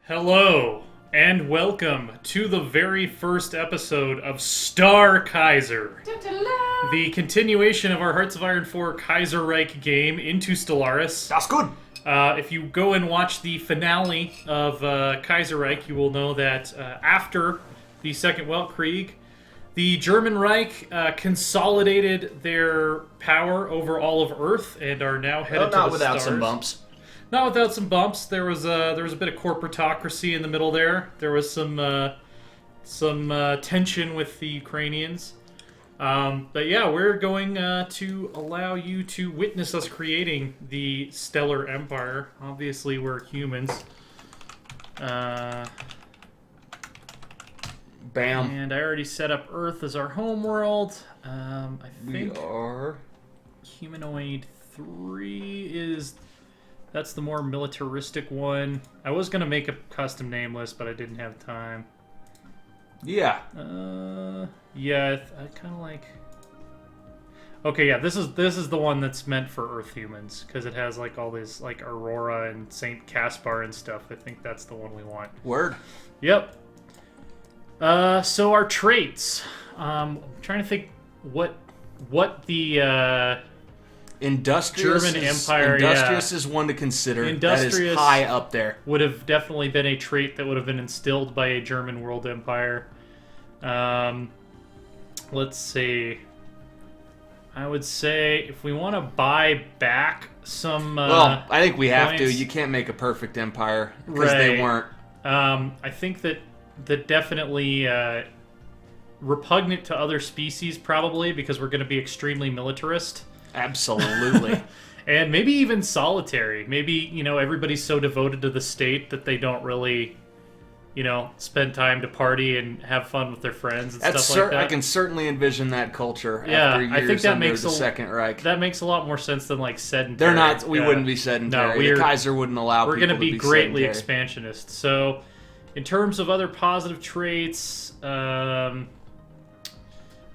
Hello, and welcome to the very first episode of Star Kaiser, the continuation of our Hearts of Iron 4 Kaiserreich game into Stellaris. That's good. If you go and watch the finale of Kaiserreich, you will know that after the Second Weltkrieg, the German Reich consolidated their power over all of Earth and are now headed to the Not without stars. some bumps. Not without some bumps. There was a bit of corporatocracy in the middle there. There was some tension with the Ukrainians. But yeah, we're going to allow you to witness us creating the Stellar Empire. Obviously, we're humans. Bam. And I already set up Earth as our homeworld. I think We are... Humanoid 3 is... That's the more militaristic one. I was going to make a custom name list, but I didn't have time. Yeah. Yeah, I kind of like... Okay, yeah, this is the one that's meant for Earth humans, because it has like all these, like Aurora and Saint Caspar and stuff. I think that's the one we want. Word. Yep. So our traits. I'm trying to think what the... Industrious German Empire, Industrious is one to consider. Industrious that is high up there. would have definitely been a trait that would have been instilled by a German world empire. Let's see. I would say if we want to buy back some Well, I think we have to. points- You can't make a perfect empire because they Right. weren't. I think that definitely repugnant to other species, probably, because we're going to be extremely militarist. Absolutely. And maybe even solitary. Maybe, everybody's so devoted to the state that they don't really, spend time to party and have fun with their friends and stuff like that. I can certainly envision that culture Yeah, after years I think that under makes the Second Reich. That makes a lot more sense than, like, sedentary. They're not. We Yeah. wouldn't be sedentary. No, the Kaiser wouldn't allow We're people going to be be greatly sedentary. expansionist. So, in terms of other positive traits,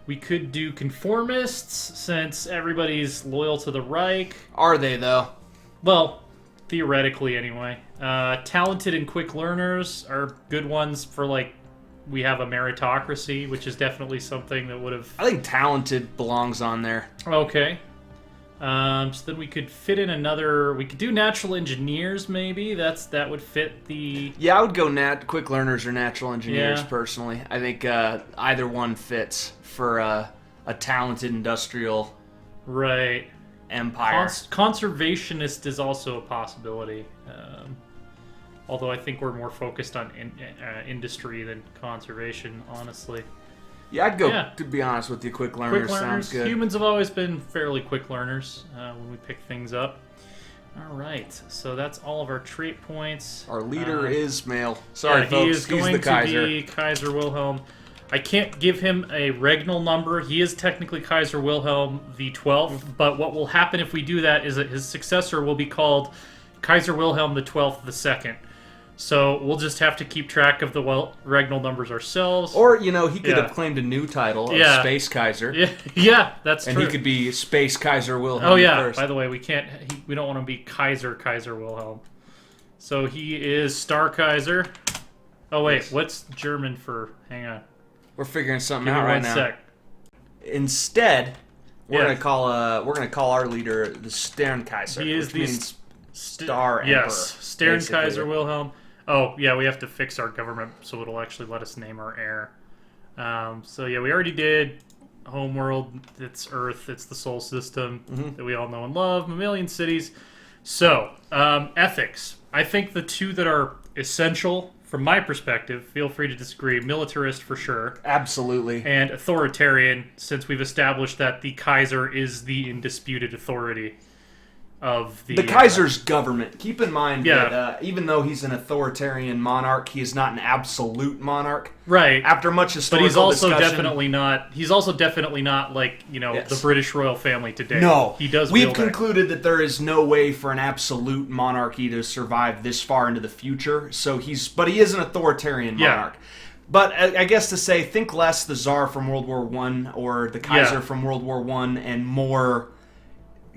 we could do conformists, since everybody's loyal to the Reich. Are they, though? Well, theoretically, anyway. Talented and quick learners are good ones for, like, we have a meritocracy, which is definitely something that would have... I think talented belongs on there. Okay. So then we could fit in another... We could do natural engineers, maybe. That would fit the... Yeah, I would go quick learners or natural engineers, Yeah. personally. I think either one fits for a talented industrial Right. empire. Conservationist is also a possibility. Although I think we're more focused on industry than conservation, honestly. Yeah, I'd go, Yeah. to be honest with you, quick learners, Quick learners. sounds good. Humans have always been fairly quick learners when we pick things up. All right, so that's all of our trait points. Our leader is male. Sorry, yeah, folks, he is he's going the Kaiser. to be Kaiser Wilhelm. I can't give him a regnal number. He is technically Kaiser Wilhelm the 12th, but what will happen if we do that is that his successor will be called Kaiser Wilhelm the 12th the second. So we'll just have to keep track of the regnal numbers ourselves. Or, he could Yeah. have claimed a new title of Yeah. Space Kaiser. Yeah, that's And true. he could be Space Kaiser Wilhelm Oh yeah. first. By the way, we don't want to be Kaiser Wilhelm. So he is Star Kaiser. Oh wait, Yes. what's German for? Hang on. We're figuring something Give me out right one now. sec. Instead, we're Yeah. gonna call our leader the Sternreich. He is which the means Star Emperor. Yes, Stern basically. Kaiser Wilhelm. Oh yeah, we have to fix our government so it'll actually let us name our heir. So yeah, we already did Homeworld. It's Earth. It's the Sol System that we all know and love. Mammalian cities. So ethics. I think the two that are essential from my perspective. Feel free to disagree. Militarist for sure. Absolutely. And authoritarian, since we've established that the Kaiser is the undisputed authority of the... The Kaiser's government. Keep in mind Yeah. that even though he's an authoritarian monarch, he is not an absolute monarch. Right. After much But historical he's also discussion, definitely not... He's also definitely not, like, Yes. the British royal family today. No. He does We've wield concluded that there is no way for an absolute monarchy to survive this far into the future. But he is an authoritarian Yeah. monarch. But I guess to say, think less the Tsar from World War I or the Kaiser Yeah. from World War I and more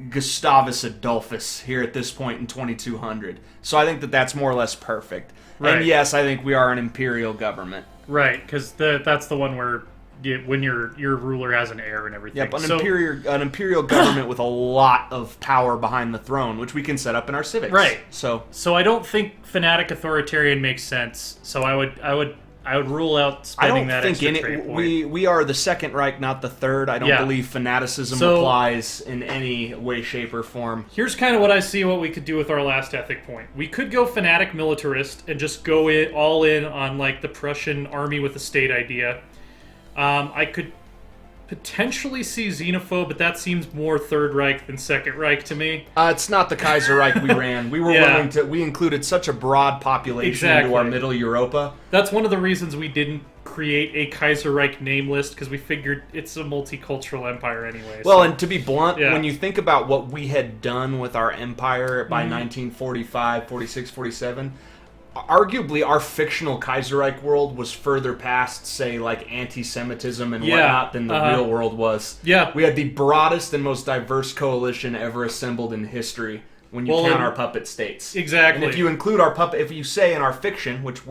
Gustavus Adolphus here at this point in 2200. So I think that that's more or less perfect. Right. And yes, I think we are an imperial government. Right, because that's the one where when your ruler has an heir and everything. Yep, an imperial government with a lot of power behind the throne, which we can set up in our civics. Right. So I don't think fanatic authoritarian makes sense. So I would rule out spending that extra trait point. We are the Second Reich, not the Third. I don't believe fanaticism applies in any way, shape, or form. Here's kind of what I see what we could do with our last ethic point. We could go fanatic militarist and just go all in on like the Prussian army with a state idea. I could potentially see xenophobe, but that seems more Third Reich than Second Reich to me. It's not the Kaiserreich we ran. We were willing to. We included such a broad population into our Middle Europa. That's one of the reasons we didn't create a Kaiserreich name list, because we figured it's a multicultural empire anyway. Well, and to be blunt, when you think about what we had done with our empire by 1945, 46, 47... arguably, our fictional Kaiserreich world was further past, say, like anti-Semitism and whatnot than the real world was. Yeah, we had the broadest and most diverse coalition ever assembled in history. When you count our puppet states, exactly. And if you include our puppet, if you say in our fiction, which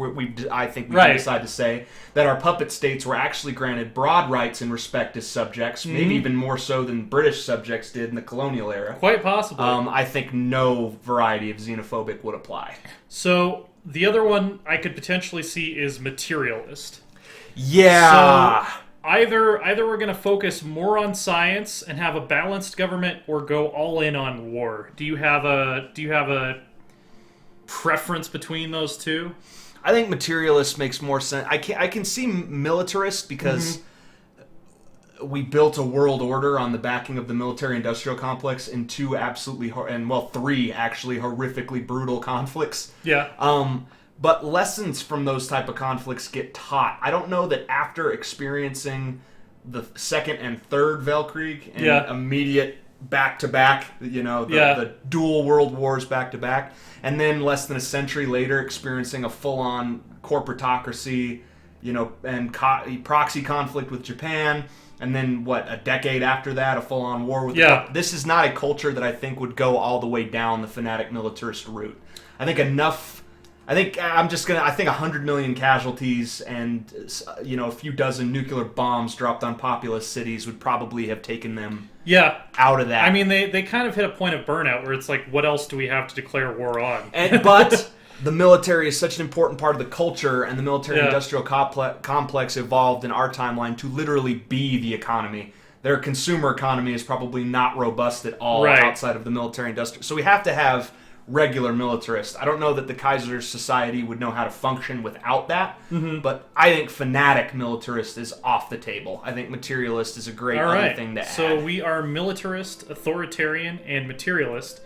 I think we can decide to say that our puppet states were actually granted broad rights in respect as subjects, maybe even more so than British subjects did in the colonial era. Quite possibly. I think no variety of xenophobic would apply. So the other one I could potentially see is materialist. Yeah. So either we're going to focus more on science and have a balanced government, or go all in on war. Do you have a preference between those two? I think materialist makes more sense. I can see militarist because we built a world order on the backing of the military-industrial complex in three actually horrifically brutal conflicts. Yeah. But lessons from those type of conflicts get taught. I don't know that after experiencing the Second and Third Weltkrieg and immediate back-to-back, the dual world wars back-to-back, and then less than a century later experiencing a full-on corporatocracy, and proxy conflict with Japan, and then, a decade after that, a full-on war with this is not a culture that I think would go all the way down the fanatic militarist route. I think 100 million casualties and a few dozen nuclear bombs dropped on populous cities would probably have taken them out of that. I mean, they kind of hit a point of burnout where it's like, what else do we have to declare war on? But the military is such an important part of the culture, and the military-industrial complex evolved in our timeline to literally be the economy. Their consumer economy is probably not robust at all outside of the military-industrial. So we have to have regular militarists. I don't know that the Kaiser society would know how to function without that, but I think fanatic militarist is off the table. I think materialist is a great other thing to add. So we are militarist, authoritarian, and materialist.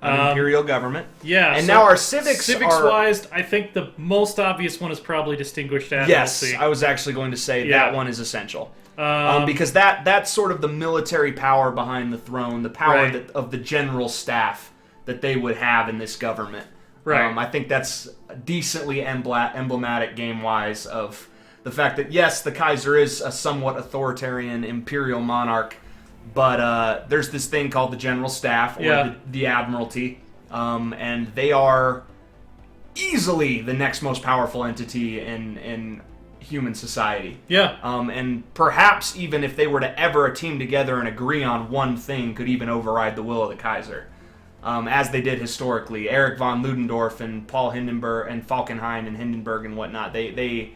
Imperial government. Yeah. And now our civics wise, I think the most obvious one is probably distinguished admiralty. Yes, I was actually going to say that one is essential. Because that's sort of the military power behind the throne, the power of the general staff that they would have in this government. Right. I think that's decently emblematic game-wise of the fact that, yes, the Kaiser is a somewhat authoritarian imperial monarch, but there's this thing called the general staff, or the admiralty, and they are easily the next most powerful entity in human society. Yeah. And perhaps even if they were to ever team together and agree on one thing, could even override the will of the Kaiser. As they did historically. Erich von Ludendorff and Paul Hindenburg and Falkenhayn and Hindenburg and whatnot. They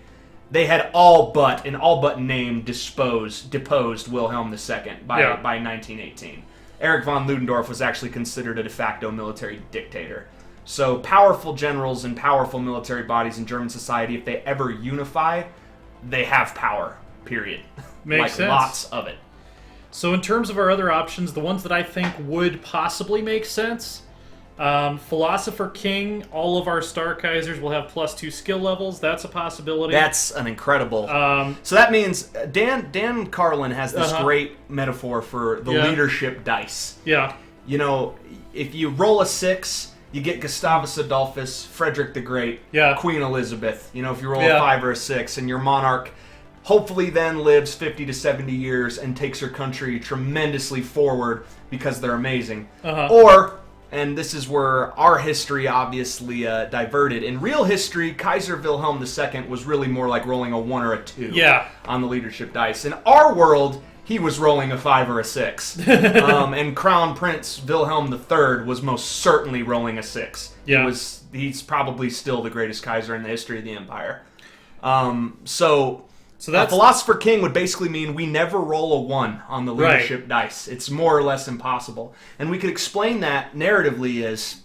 had all but name deposed Wilhelm II by 1918. Erich von Ludendorff was actually considered a de facto military dictator. So powerful generals and powerful military bodies in German society, if they ever unify, they have power, period. Makes sense. Lots of it. So in terms of our other options, the ones that I think would possibly make sense, Philosopher King, all of our Star Kaisers will have +2 skill levels. That's a possibility. That's an incredible... so that means Dan Carlin has this great metaphor for the leadership dice. Yeah. If you roll a 6, you get Gustavus Adolphus, Frederick the Great, Queen Elizabeth. If you roll a 5 or a 6, and your monarch hopefully then lives 50 to 70 years and takes her country tremendously forward because they're amazing. Or, and this is where our history obviously diverted, in real history, Kaiser Wilhelm II was really more like rolling a 1 or a 2 on the leadership dice. In our world, he was rolling a 5 or a 6. And Crown Prince Wilhelm III was most certainly rolling a 6. He's probably still the greatest Kaiser in the history of the Empire. So that's, a Philosopher King would basically mean we never roll a 1 on the leadership dice. It's more or less impossible. And we could explain that narratively as...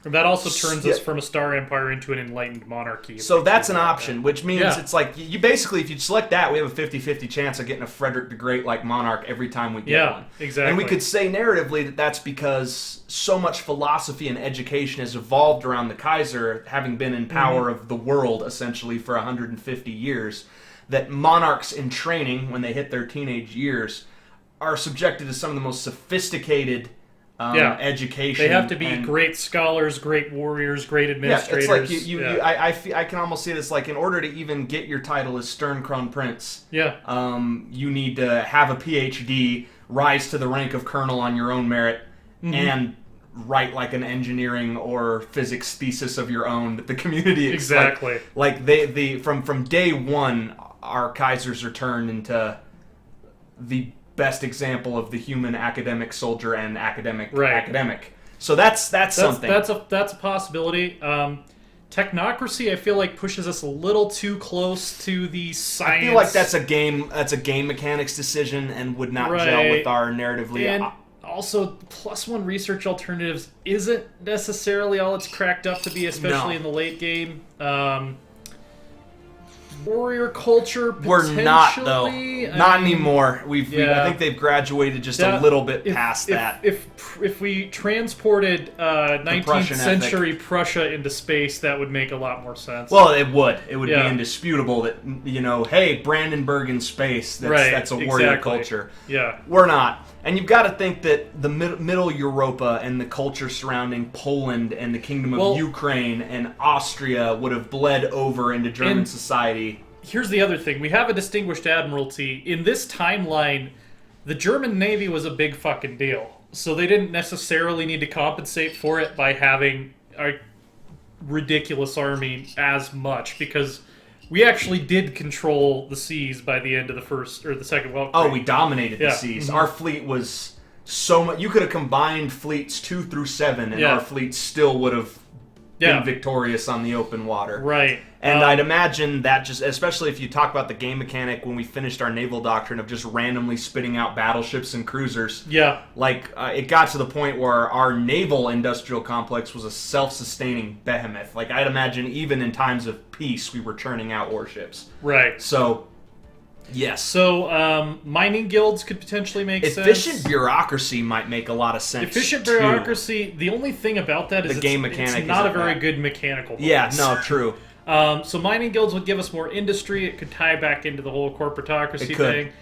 That also turns us from a Star Empire into an enlightened monarchy. So that's an option, which means it's like, you basically, if you select that, we have a 50-50 chance of getting a Frederick the Great-like monarch every time we get one. Exactly. And we could say narratively that that's because so much philosophy and education has evolved around the Kaiser, having been in power of the world, essentially, for 150 years, that monarchs in training, when they hit their teenage years, are subjected to some of the most sophisticated education. They have to be great scholars, great warriors, great administrators. It's like I can almost see this like, in order to even get your title as Stern Crown Prince, you need to have a PhD, rise to the rank of colonel on your own merit, and write like an engineering or physics thesis of your own that the community like they from day one, our Kaisers are turned into the best example of the human academic soldier and academic. So that's something. That's a possibility. Technocracy, I feel like, pushes us a little too close to the science. I feel like that's a game mechanics decision and would not gel with our narratively. And also, +1 research alternatives isn't necessarily all it's cracked up to be, especially in the late game. Warrior culture, potentially. We're not, though. Not anymore. I think they've graduated just a little bit past that. If we transported 19th century Prussia into space, that would make a lot more sense. Well, it would. It would be indisputable that, hey, Brandenburg in space, that's a warrior culture. Yeah. We're not. And you've got to think that the Middle Europa and the culture surrounding Poland and the Kingdom of Ukraine and Austria would have bled over into German society. Here's the other thing. We have a distinguished admiralty. In this timeline, the German Navy was a big fucking deal. So they didn't necessarily need to compensate for it by having a ridiculous army as much, because we actually did control the seas by the end of the first or the second World War. Oh, we dominated the seas. Our fleet was so much. You could have combined fleets 2 through 7, and our fleet still would have been victorious on the open water. Right. And I'd imagine that just, especially if you talk about the game mechanic when we finished our naval doctrine of just randomly spitting out battleships and cruisers. Yeah. Like, it got to the point where our naval industrial complex was a self-sustaining behemoth. Like, I'd imagine even in times of peace, we were churning out warships. Right. So, yes. So, mining guilds could potentially make sense. Efficient bureaucracy might make a lot of sense. Efficient bureaucracy, the only thing about that is the game mechanic it's not a very good mechanical balance. Yeah, no, true. So mining guilds would give us more industry. It could tie back into the whole corporatocracy thing.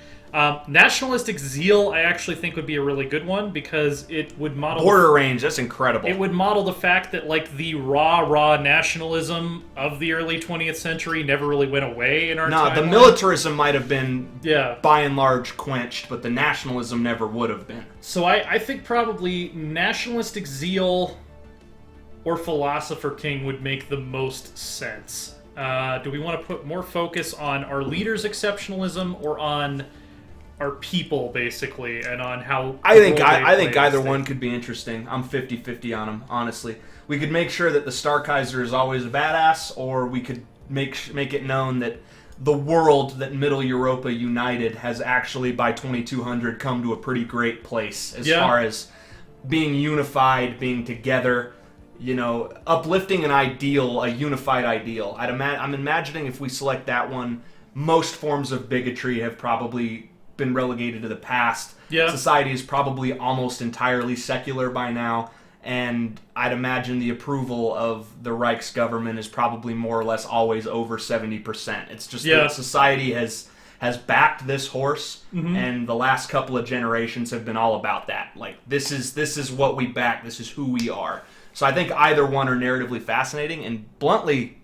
Nationalistic zeal, I actually think, would be a really good one, because it would model... Border range, that's incredible. It would model the fact that, like, the raw nationalism of the early 20th century never really went away in our timeline. The militarism might have been, by and large, quenched, but the nationalism never would have been. So I think probably nationalistic zeal or Philosopher King would make the most sense. Do we want to put more focus on our leaders' exceptionalism or on our people, basically, and on how... I think either one could be interesting. I'm 50-50 on them, honestly. We could make sure that the Star Kaiser is always a badass, or we could make it known that the world that Middle Europa united has actually, by 2200, come to a pretty great place as far as being unified, being together, uplifting an ideal, a unified ideal. I'm imagining if we select that one, most forms of bigotry have probably been relegated to the past. Yeah. Society is probably almost entirely secular by now, and I'd imagine the approval of the Reich's government is probably more or less always over 70%. It's just that society has backed this horse, and the last couple of generations have been all about that. Like, this is what we back, this is who we are. So I think either one are narratively fascinating, and bluntly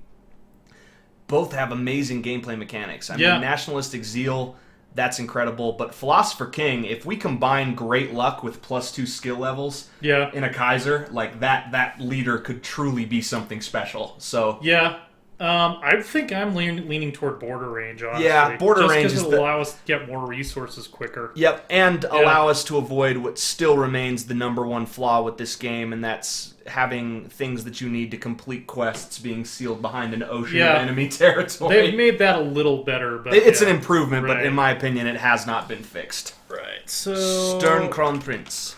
both have amazing gameplay mechanics. I Yeah. mean, Nationalistic Zeal, that's incredible. But Philosopher King, if we combine Great Luck with +2 skill levels Yeah. in a Kaiser, like that leader could truly be something special. So Yeah. I think I'm leaning toward Border Range, honestly. Yeah, Border Range just is because it'll allow us to get more resources quicker. Yep, and allow us to avoid what still remains the number one flaw with this game, and that's having things that you need to complete quests being sealed behind an ocean of enemy territory. They've made that a little better, but it's an improvement, but Right. in my opinion, it has not been fixed. Right. So Stern Kronprinz.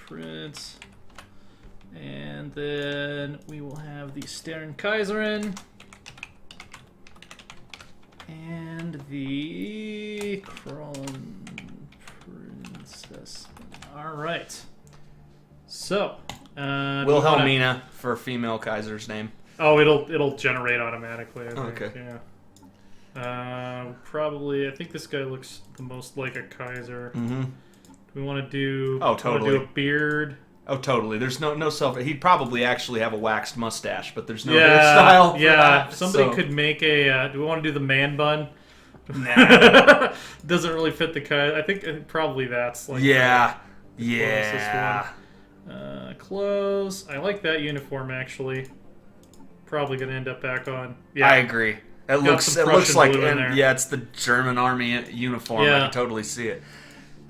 Prince. And then we will have the Stern Kaiserin. And the Kron Princess. Alright. So. Wilhelmina for female Kaiser's name. Oh, it'll generate automatically, I think. Okay. Yeah. Probably, I think this guy looks the most like a Kaiser. Mm-hmm. Do we want to do... Oh, totally. Do a beard? Oh, totally. There's no self... He'd probably actually have a waxed mustache, but there's no hairstyle for that. Somebody could make a... do we want to do the man bun? Nah. Doesn't really fit the Kaiser. I think probably that's like... Yeah. Close. I like that uniform, actually. Probably going to end up back on. Yeah. I agree. It looks like... it's the German army uniform. I can totally see it.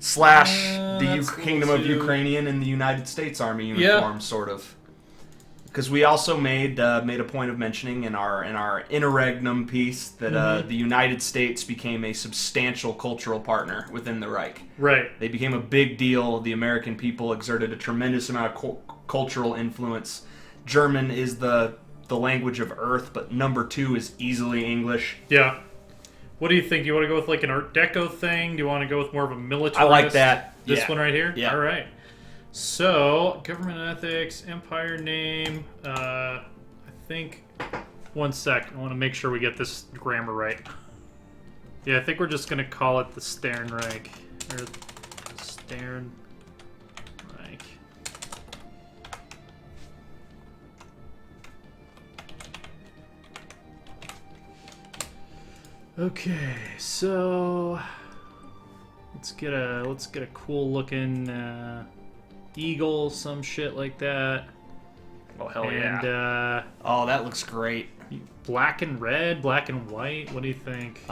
/ the Kingdom of Ukrainian and the United States Army uniform, sort of. Because we also made a point of mentioning in our interregnum piece that the United States became a substantial cultural partner within the Reich. Right. They became a big deal. The American people exerted a tremendous amount of cultural influence. German is the language of Earth, but number 2 is easily English. Yeah. What do you think? Do you want to go with like an Art Deco thing? Do you want to go with more of a militarist? I like that. This one right here? Yeah. All right. So, government ethics, empire name. I think... One sec. I want to make sure we get this grammar right. Yeah, I think we're just going to call it the Sternreich. Or Sternreich. Okay, so let's get a cool looking eagle, some shit like that. Oh hell and, yeah! Oh, that looks great. Black and red, black and white. What do you think?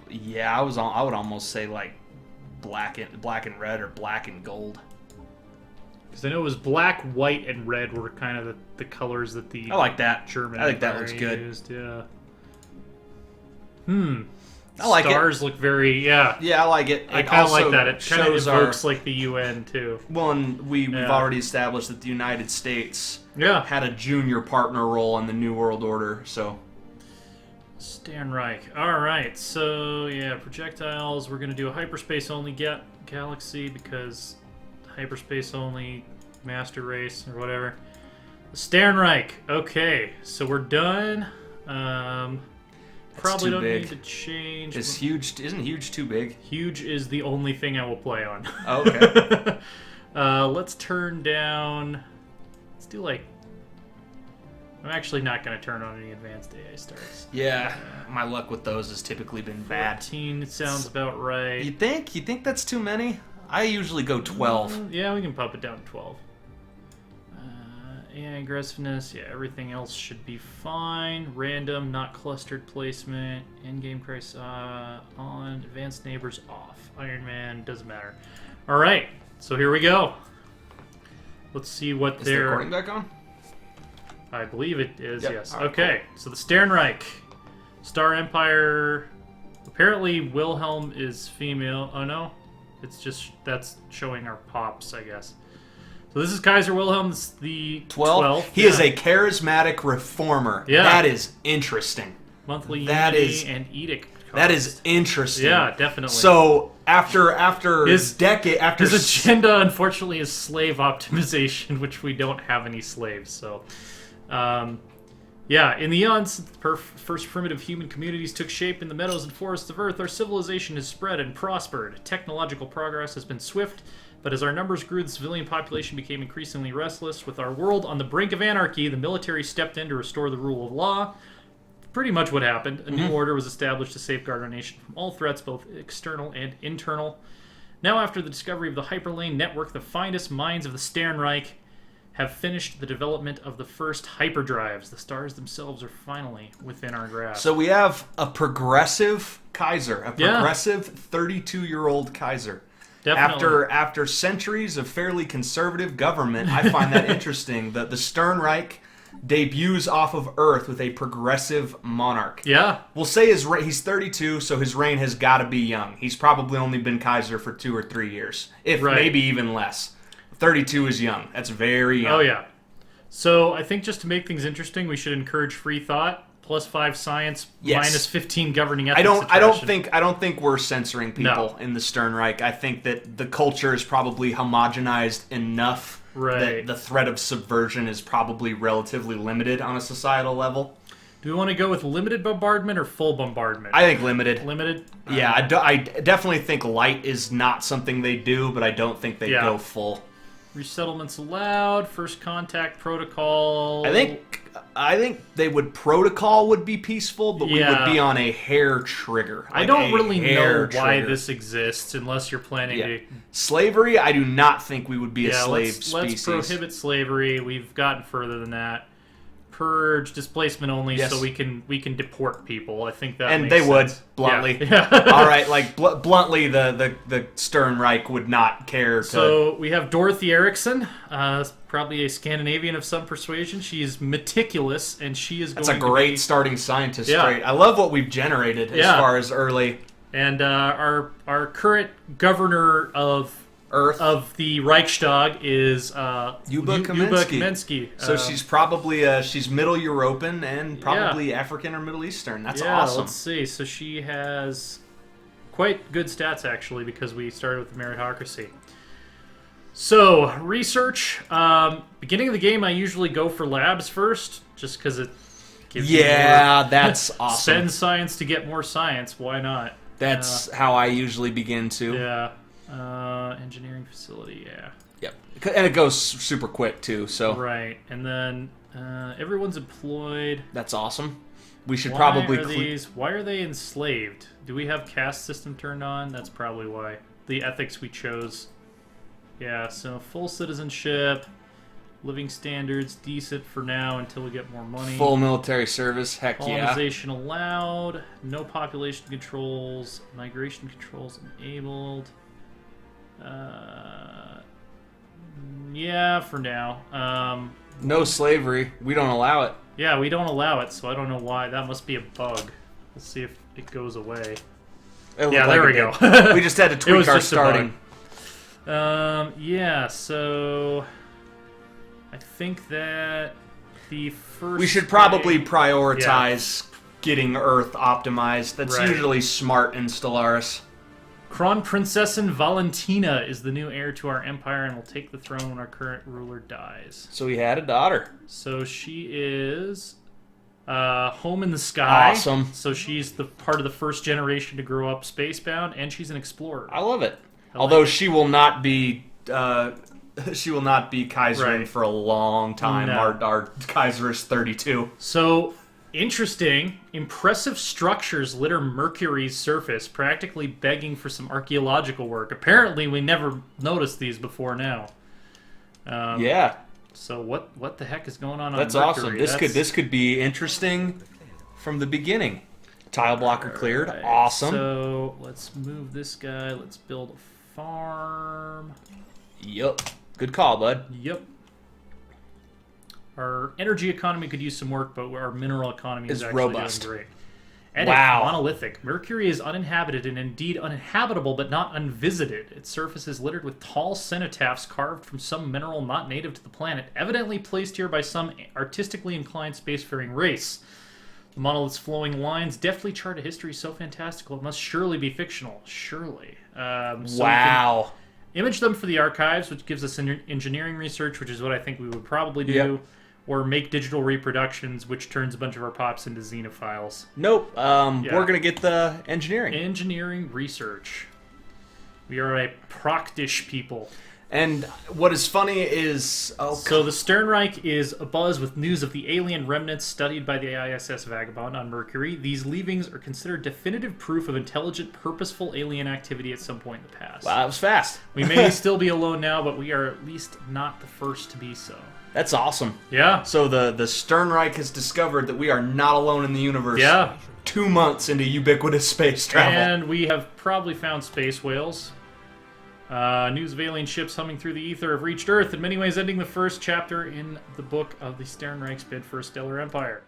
Yeah, I would almost say like black and red or black and gold. Because I know it was black, white, and red were kind of the colors that the I like that. German. I think that Empire looks good. Used, yeah. I like it. Stars look very, Yeah, I like it. I kind of like that. It kind of evokes like the UN too. Well, and we've already established that the United States had a junior partner role in the New World Order, so. Sternreich. Alright, so yeah, projectiles. We're going to do a hyperspace only galaxy because hyperspace only master race or whatever. Sternreich. Okay, so we're done. Probably don't need to change. Is huge? Isn't huge too big? Huge is the only thing I will play on. Oh, okay. Let's turn down. Let's do like. I'm actually not going to turn on any advanced AI starts. Yeah, my luck with those has typically been bad. 14 sounds about right. You think? You think that's too many? I usually go 12. Yeah, we can pump it down to 12. AI aggressiveness, yeah, everything else should be fine. Random, not clustered placement. In-game price on. Advanced neighbors off. Iron Man, doesn't matter. Alright, so here we go. Let's see what Is the recording back on? I believe it is, yes. Right, okay, cool. So the Sternreich. Star Empire. Apparently Wilhelm is female. Oh no, it's just, that's showing our pops, I guess. So this is Kaiser Wilhelm, the 12th. He is a charismatic reformer. Yeah. That is interesting. Monthly that unity is, and edict cost. That is interesting. Yeah, definitely. So after his agenda, unfortunately, is slave optimization, which we don't have any slaves. So, yeah, in the eons since the first primitive human communities took shape in the meadows and forests of Earth, our civilization has spread and prospered. Technological progress has been swift, But as our numbers grew, the civilian population became increasingly restless. With our world on the brink of anarchy, the military stepped in to restore the rule of law. Pretty much what happened. A new order was established to safeguard our nation from all threats, both external and internal. Now, after the discovery of the Hyperlane Network, the finest minds of the Sternreich have finished the development of the first hyperdrives. The stars themselves are finally within our grasp. So we have a progressive Kaiser, a progressive 32-year-old Kaiser. Definitely. After centuries of fairly conservative government, I find that interesting. The Sternreich debuts off of Earth with a progressive monarch. Yeah. We'll say he's 32, so his reign has got to be young. He's probably only been Kaiser for 2 or 3 years, if maybe even less. 32 is young. That's very young. Oh, yeah. So I think just to make things interesting, we should encourage free thought. +5 science, -15 governing ethics. I don't think we're censoring people in the Sternreich. I think that the culture is probably homogenized enough that the threat of subversion is probably relatively limited on a societal level. Do we want to go with limited bombardment or full bombardment? I think limited. Limited? Yeah, I definitely think light is not something they do, but I don't think they go full. Resettlements allowed. First contact protocol. I think they protocol would be peaceful, but we would be on a hair trigger. I don't really know why this exists unless you're planning to... Slavery, I do not think we would be a slave species. Let's prohibit slavery. We've gotten further than that. Purge, displacement only, so we can deport people. I think that makes sense. And they would, bluntly. Yeah. All right, like, bluntly, the Sternreich would not care to... So we have Dorothy Erickson, probably a Scandinavian of some persuasion. She's meticulous, and she is That's a great starting scientist trait. I love what we've generated as far as early... And our current governor of Earth of the Reichstag is Yuba Kamensky. So she's probably she's Middle European and probably African or Middle Eastern. That's awesome. Let's see. So she has quite good stats actually because we started with the meritocracy. So research. Beginning of the game, I usually go for labs first, just because it gives you more. That's awesome. Spend science to get more science. Why not? That's how I usually begin too. Yeah. Engineering facility, Yep. And it goes super quick too, so. Right. And then everyone's employed. That's awesome. We should probably why are they enslaved? Do we have caste system turned on? That's probably why. The ethics we chose. Yeah, so full citizenship, living standards, decent for now until we get more money. Full military service, heck Colonization allowed, no population controls, migration controls enabled. For now. No slavery. We don't allow it. Yeah, we don't allow it, so I don't know why. That must be a bug. Let's see if it goes away. There we go. We just had to tweak our starting. So I think that the first... We should probably prioritize getting Earth optimized. That's usually smart in Stellaris. Kronprinzessin Valentina is the new heir to our empire and will take the throne when our current ruler dies. So he had a daughter. So she is home in the sky. Awesome. So she's the part of the first generation to grow up spacebound, and she's an explorer. I love it. Although she will not be Kaisering for a long time. No. Our Kaiser is 32. So interesting, impressive structures litter Mercury's surface, practically begging for some archaeological work. Apparently, we never noticed these before now. So what the heck is going on That's Mercury? Awesome. This could be interesting from the beginning. Tile blocker cleared. Right. Awesome. So let's move this guy. Let's build a farm. Yep. Good call, bud. Yep. Our energy economy could use some work, but our mineral economy is actually robust. Doing great. And it's monolithic. Mercury is uninhabited and indeed uninhabitable, but not unvisited. Its surface is littered with tall cenotaphs carved from some mineral not native to the planet, evidently placed here by some artistically inclined spacefaring race. The monolith's flowing lines deftly chart a history so fantastical it must surely be fictional. Surely. Wow. Image them for the archives, which gives us engineering research, which is what I think we would probably do, or make digital reproductions, which turns a bunch of our pops into xenophiles. Nope. We're going to get the engineering. Engineering research. We are a Proctish people. And what is funny is... So the Sternreich is abuzz with news of the alien remnants studied by the ISS Vagabond on Mercury. These leavings are considered definitive proof of intelligent, purposeful alien activity at some point in the past. Wow, that was fast. We may still be alone now, but we are at least not the first to be so. That's awesome. Yeah. So the Sternreich has discovered that we are not alone in the universe. Yeah. 2 months into ubiquitous space travel. And we have probably found space whales. News of alien ships humming through the ether have reached Earth, in many ways ending the first chapter in the book of the Sternreich's bid for a stellar empire.